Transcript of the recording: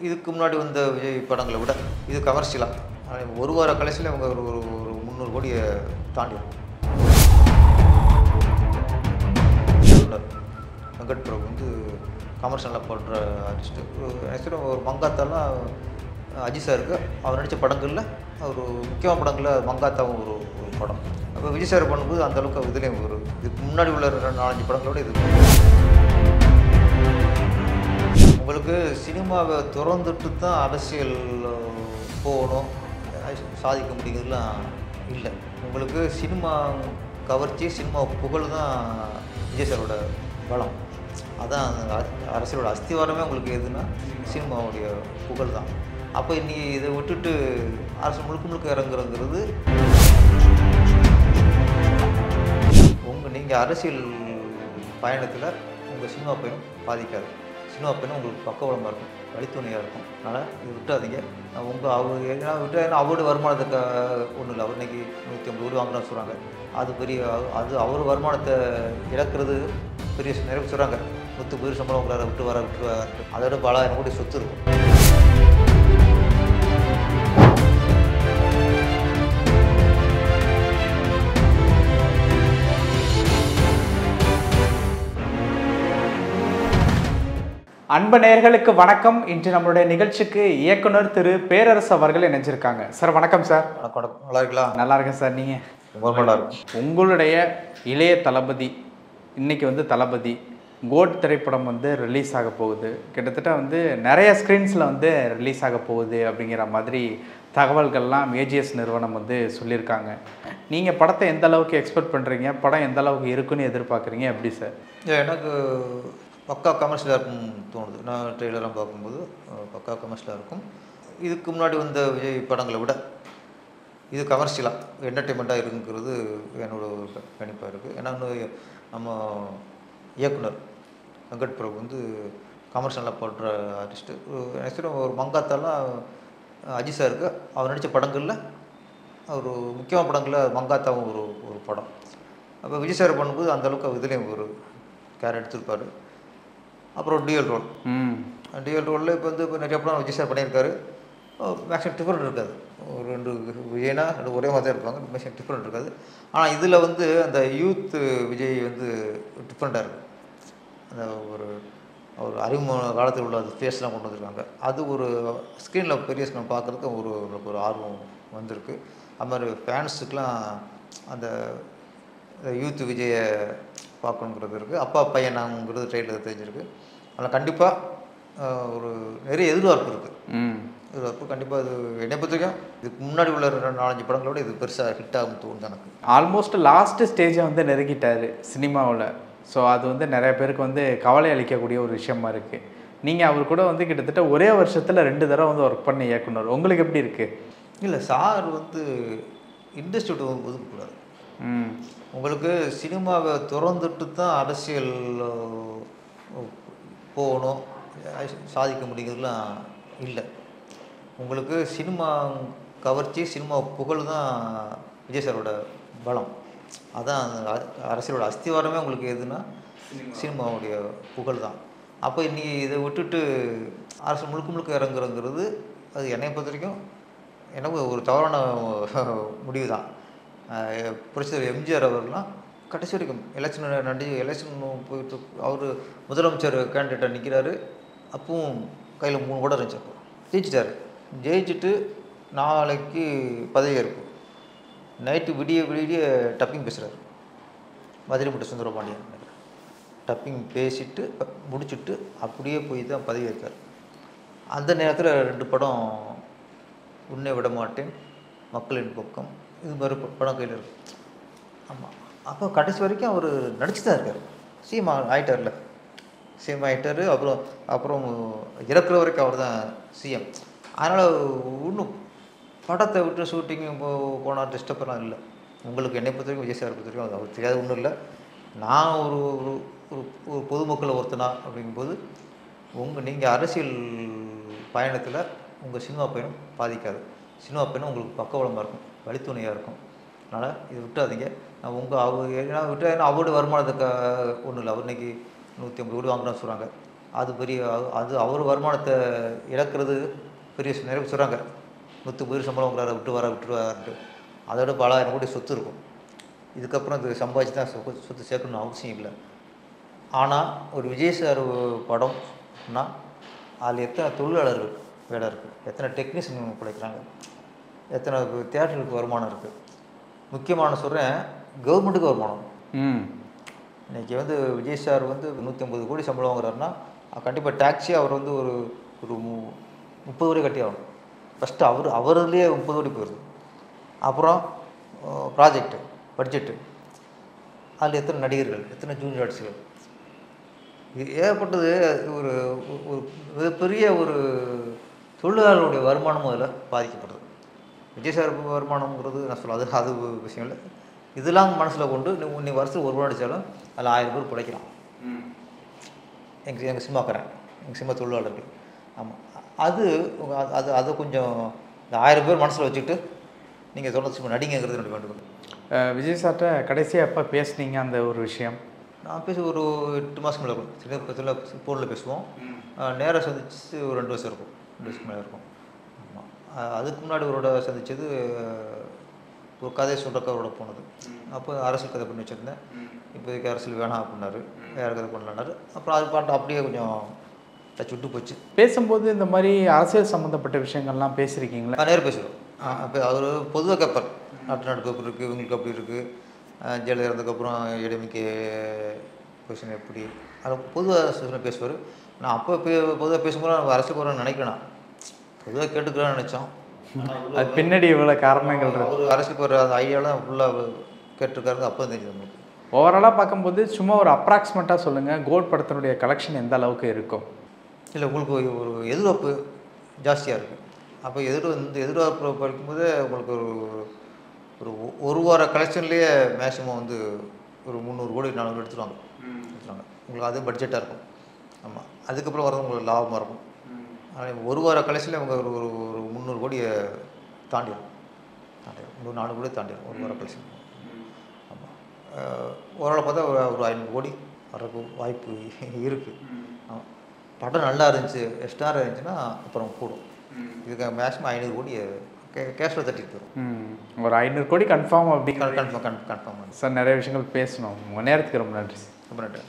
இதுக்கு முன்னாடி வந்த விஜய் படங்களை விட இது கமர்ஷியலாக ஒரு வார கடைசியில் அவங்க ஒரு ஒரு ஒரு 300 கோடியை தாண்டி வெங்கட் பிரபு வந்து கமர்ஷியலாக பண்ணுற ஆர்டிஸ்ட்டு ஒரு மங்காத்தாலாம் அஜித் சாருக்கு அவர் நடித்த படங்களில் ஒரு முக்கியமான படங்களில் மங்காத்தாவும் ஒரு ஒரு படம். அப்போ விஜய் சார் பண்ணும்போது அந்தளவுக்கு இதுலேயும் ஒரு இதுக்கு முன்னாடி உள்ள 4-5 படங்களோட இது உங்களுக்கு சினிமாவை திறந்துட்டு தான் அரசியல் போகணும் சாதிக்க முடியுறதுலாம் இல்லை. உங்களுக்கு சினிமா கவர்ச்சி சினிமா புகழ் தான் விஜய் சாரோட பலம். அதான் அரசியலோட அஸ்திவாரமே உங்களுக்கு எதுனா சினிமாவுடைய புகழ் தான். அப்போ இன்றைக்கி இதை விட்டுட்டு அரசு முழுக்க முழுக்க இறங்குறங்கிறது நீங்கள் அரசியல் பயணத்தில் உங்கள் சினிமா பயணம் பாதிக்காது. சினிமா பயணம் உங்களுக்கு பக்கபலமாக இருக்கும், வழித்துணையாக இருக்கும். அதனால் இது விட்டாதீங்க. அவர் ஏன்னா விட்டு ஏன்னா அவருடைய வருமானத்துக்கு ஒன்றும் இல்லை. அவர் இன்றைக்கி 150 கோடி வாங்கினான்னு சொல்கிறாங்க. அது பெரிய அது அவர் வருமானத்தை இழக்கிறது பெரிய நிறைய சொல்கிறாங்க. 100 பேர் சம்பளம் உங்களால் விட்டு வர அதோட பல 1000 கோடி சொத்து இருக்கும். அன்பு நேயர்களுக்கு வணக்கம். இன்று நம்மளுடைய நிகழ்ச்சிக்கு இயக்குனர் திரு பேரரசு அவர்கள் இணைஞ்சிருக்காங்க. சார் வணக்கம் சார். வணக்கம். நல்லா இருக்கலாம்? நல்லா இருக்கேன் சார். நீங்கள்? ரொம்ப நல்லா இருக்கும். உங்களுடைய இளைய தளபதி இன்னைக்கு வந்து தளபதி கோட் திரைப்படம் வந்து ரிலீஸ் ஆக போகுது. கிட்டத்தட்ட வந்து நிறைய ஸ்க்ரீன்ஸில் வந்து ரிலீஸ் ஆக போகுது அப்படிங்கிற மாதிரி தகவல்கள்லாம் ஏஜிஎஸ் நிறுவனம் வந்து சொல்லியிருக்காங்க. நீங்கள் படத்தை எந்த அளவுக்கு எக்ஸ்பெக்ட் பண்ணுறீங்க? படம் எந்த அளவுக்கு இருக்குன்னு எதிர்பார்க்குறீங்க? எப்படி சார்? எனக்கு பக்கா கமர்ஷியலாக இருக்கும்னு தோணுது. நான் ட்ரெய்லரெலாம் பார்க்கும்போது பக்கா கமர்ஷியலாக இருக்கும். இதுக்கு முன்னாடி வந்த விஜய் படங்களை விட இது கமர்ஷியலாக என்டர்டெயின்மெண்ட்டாக இருக்குங்கிறது என்னோட ஒரு கணிப்பாக இருக்குது. ஏன்னா நம்ம இயக்குனர் வெங்கட் பிரபு வந்து கமர்ஷியலாக பண்ணுற ஆர்டிஸ்ட்டு ஒரு மங்காத்தாலாம் அஜித் சாருக்கு அவர் நடித்த படங்களில் ஒரு முக்கியமான படங்களில் மங்காத்தாவும் ஒரு ஒரு படம். அப்போ விஜய் சார் பண்ணும்போது அந்தளவுக்கு இதுலேயும் ஒரு கேர் எடுத்திருப்பார். அப்புறம் டியூயல் ரோலில் இப்போ வந்து இப்போ நிறைய படம் விஜய் சார் பண்ணியிருக்காரு. மேக்ஸிமம் டிஃப்ரெண்ட் இருக்காது. ஒரு 2 விஜய்னா 2 ஒரே மாதிரி தான் இருப்பாங்க. மேக்ஸிமம் டிஃப்ரெண்ட் இருக்காது. ஆனால் இதில் வந்து அந்த யூத் விஜய் வந்து டிஃப்ரெண்ட்டாக இருக்குது. அந்த ஒரு அறிமுக காலத்தில் உள்ள அது ஃபேஸ்லாம் கொண்டு வந்திருக்காங்க. அது ஒரு ஸ்க்ரீனில் பெரிய ஸ்க்ரீன் பார்க்குறதுக்கு ஒரு ஆர்வம் வந்திருக்கு. அது மாதிரி ஃபேன்ஸுக்கெலாம் அந்த யூத் விஜயை பார்க்கணுங்கிறது இருக்குது. அப்பா பையனாங்கிறது ட்ரெயிலர் தெரிஞ்சிருக்கு. அதில் கண்டிப்பாக ஒரு நிறைய எதிர்பார்ப்பு இருக்குது. கண்டிப்பாக இது என்னை பொறுத்தவரைக்கும் இதுக்கு முன்னாடி உள்ள 4-5 படங்களோட இது பெருசாக ஹிட் ஆகும் தோணுது எனக்கு. ஆல்மோஸ்ட் லாஸ்ட்டு ஸ்டேஜை வந்து நெருங்கிட்டார் சினிமாவில். ஸோ அது வந்து நிறைய பேருக்கு வந்து கவலை அளிக்கக்கூடிய ஒரு விஷயமா இருக்குது. நீங்கள் அவர் கூட வந்து கிட்டத்தட்ட ஒரே வருஷத்தில் 2 தடவை வந்து ஒர்க் பண்ண இயக்குனர். உங்களுக்கு எப்படி இருக்குது? இல்லை, சார் வந்து இண்டஸ்ட்ரி விட்டு ஒதுக்கக்கூடாது. உங்களுக்கு சினிமாவை திறந்துட்டு தான் அரசியல் போகணும் சாதிக்க முடியுறதுலாம் இல்லை. உங்களுக்கு சினிமா கவர்ச்சி சினிமா புகழ் தான் விஜய் சாரோட பலம். அதான் அரசியலோட அஸ்திவாரமே உங்களுக்கு எதுனா சினிமாவுடைய புகழ் தான். அப்போ இன்றைக்கி இதை விட்டுட்டு அரசு முழுக்க முழுக்க இறங்குறங்கிறது அது என்னை பொறுத்த வரைக்கும் எனக்கு ஒரு தவறான முடிவு தான். புரட்சித்தலைவர் எம்ஜிஆர் அவர்லாம் கடைசி வரைக்கும் எலெக்ஷன் போயிட்டு அவர் முதலமைச்சர் கேண்டிடேட்டாக நிற்கிறாரு. அப்பவும் கையில் 3 கூட இருந்துச்சு. அப்போ ஜெயிச்சிட்டார். ஜெயிச்சுட்டு நாளைக்கு பதவியேற்பு. நைட்டு விடிய டப்பிங் பேசுகிறார். மதுரைமுட்ட சுந்தரபாண்டியன் டப்பிங் பேசிட்டு முடிச்சுட்டு அப்படியே போய் தான் பதவி ஏற்கார். அந்த நேரத்தில் 2 படம் உன்னை விட மாட்டேன், மக்களின் பக்கம், இது மாதிரி படம் கையில் இருக்கு. ஆமாம். அப்போ கடைசி வரைக்கும் அவர் நடிச்சு தான் இருக்கார். சிஎம் ஆகிட்டார்ல, சிஎம் ஆகிட்டார். அப்புறம் இறக்குற வரைக்கும் அவர் தான் சிஎம். அதனால் இன்னும் படத்தை விட்டு ஷூட்டிங்கு போனால் டிஸ்டர்பெல்லாம் இல்லை. உங்களுக்கு என்னை பொறுத்த வரைக்கும் விஜய் சார் பொறுத்த வரைக்கும் அது அவர் தெரியாத ஒன்றும் இல்லை. நான் ஒரு ஒரு பொதுமக்கள் ஒருத்தனா அப்படிங்கும்போது நீங்கள் அரசியல் பயணத்தில் உங்கள் சினிமா பயணம் பாதிக்காது. சினிமா பயணம் உங்களுக்கு பக்கபலமாக இருக்கும், வழித்துணையாக இருக்கும். அதனால் இது விட்டாதீங்க. அவர் ஏன்னா அவருடைய வருமானத்துக்கு ஒன்றும் இல்லை. அவர் இன்றைக்கி 150 கோடி வாங்கினான்னு சொல்கிறாங்க. அது பெரிய அது அவர் வருமானத்தை இழக்கிறது பெரிய நிறைய சொல்கிறாங்க. 100 சம்பளம் வாங்குறாரு, விட்டுருவாருன்ட்டு. அதோட பல 1000 கோடி சொத்து இருக்கும். இதுக்கப்புறம் இது சம்பாதிச்சு தான் சொத்து சேர்க்கணும்னு அவசியம் இல்லை. ஆனால் ஒரு விஜய் சார் படம்னா அதில் எத்தனை தொழிலாளர்கள் வேலை இருக்குது, எத்தனை டெக்னீஷியன் பிழைக்கிறாங்க, எத்தனை தியேட்டருக்கு வருமானம் இருக்குது. முக்கியமான சொல்கிறேன், கவர்மெண்ட்டுக்கு வருமானம். இன்றைக்கி வந்து விஜய் சார் வந்து 150 கோடி சம்பளம் வாங்குறாருன்னா கண்டிப்பாக டேக்ஸி அவர் வந்து ஒரு 30 கோடி கட்டி ஆகணும். ஃபஸ்ட்டு அவர்லேயே 30 கோடி போயிடுது. அப்புறம் ப்ராஜெக்டு, பட்ஜெட்டு, அதில் எத்தனை நடிகர்கள், எத்தனை ஜூனியர் ஆர்டிஸ்ட்கள், இது ஏற்பட்டது. ஒரு ஒரு மிகப்பெரிய ஒரு தொழிலாளருடைய வருமானமும் அதில் பாதிக்கப்படுது. விஜய் சார் வருமானம்ங்கிறது நான் சொல்ல அது விஷயம் இல்லை. இதெல்லாம் மனசில் கொண்டு இன்னைக்கு வருஷத்துக்கு ஒரு ரூபா அடித்தாலும் அதில் 1000 பேர் பிழைக்கலாம். எங்கள் சினிமாக்காரன், எங்கள் சினிமா தொழிலாளர்கள். ஆமாம், அது கொஞ்சம் இந்த 1000 பேர் மனசில் வச்சுக்கிட்டு நீங்கள் சொன்ன நடிங்கிறது என்னுடைய வேண்டுகோள். விஜய் சார்கிட்ட கடைசியாக எப்போ பேசுனீங்க அந்த ஒரு விஷயம்? நான் ஒரு 8 மாதம் மேலே இருக்கும். சின்ன பக்கத்தில் ஃபோனில் பேசுவோம். நேராக சந்திச்சு ஒரு 2 வருஷம் இருக்கும், 2 வருஷத்துக்கு மேலே இருக்கும். ஆமாம், அதுக்கு முன்னாடி அவரோட சந்தித்தது ஒரு கதையை சொல்கிறக்காரோட போனது. அப்போ அரசியல் கதை பண்ணி வச்சுருந்தேன். இப்போதைக்கு அரசியல் வேணாம் அப்படின்னாரு, வேறு கதை பண்ணலான்னாரு. அப்புறம் அது பாட்டு அப்படியே கொஞ்சம் டச் விட்டு போச்சு. பேசும்போது இந்த மாதிரி அரசியல் சம்மந்தப்பட்ட விஷயங்கள்லாம் பேசியிருக்கீங்களா? நேரம் பேசுவோம். அப்போ அவர் பொதுவாக கேட்பார், நாட்டு நாடு எப்படி இருக்குது, இவங்களுக்கு அப்படி இருக்குது, ஜெயலலிதா இறந்ததுக்கப்புறம் ஏடிஎம்கே பொசிஷன் எப்படி, அதை பொதுவாக பேசுவார். நான் அப்போ பொதுவாக பேசும்போது நம்ம அரசியல் போகிறோன்னு நினைக்கிறேன். பொதுவாக கேட்டுக்கிறான்னு நினச்சோம். அது பின்னாடி இவ்வளோ காரணங்கள் ஒரு அரசியல் போகிற அந்த ஐடியாவில் தான் ஃபுல்லாக கேட்டுருக்காரு. அப்போ தெரியுது நம்மளுக்கு. ஓவராலாக பார்க்கும்போது சும்மா ஒரு அப்ராக்சிமேட்டாக சொல்லுங்கள், கோட் படத்தினுடைய கலெக்ஷன் எந்த அளவுக்கு இருக்கும்? இல்லை, உங்களுக்கு ஒரு எதிர்பார்ப்பு ஜாஸ்தியாக இருக்குது. அப்போ எதிர்பார்ப்பு படிக்கும்போது உங்களுக்கு ஒரு வார கலெக்ஷன்லேயே மேக்ஸிமம் வந்து ஒரு 300 கோடி 400 எடுத்துருவாங்க. உங்களுக்கு அது பட்ஜெட்டாக இருக்கும். ஆமாம், அதுக்கப்புறம் வரது உங்களுக்கு லாபமாக இருக்கும். ஆனால் ஒரு வார கலெக்ஷனில் அவங்க ஒரு 300 கோடியை தாண்டிடும். 400 கோடி தாண்டிடும் ஒரு வார கலெக்ஷன். ஆமாம், ஓரளவு பார்த்தா ஒரு 500 கோடி வர்றதுக்கு வாய்ப்பு இருக்குது. ஆமாம், படம் நல்லா இருந்துச்சு, எக்ஸ்ட்ரா இருந்துச்சுன்னா அப்புறம் கூடும். இதுக்கு மேக்ஸிமம் 500 கோடி கேஷில் தட்டிட்டு வரும். ஒரு 500 கோடி கன்ஃபார்ம் அப்படி கன்ஃபார்ம் சார். நிறைய விஷயங்கள் பேசணும். உங்கள் நேரத்துக்கு ரொம்ப நன்றி. ரொம்ப நன்றி.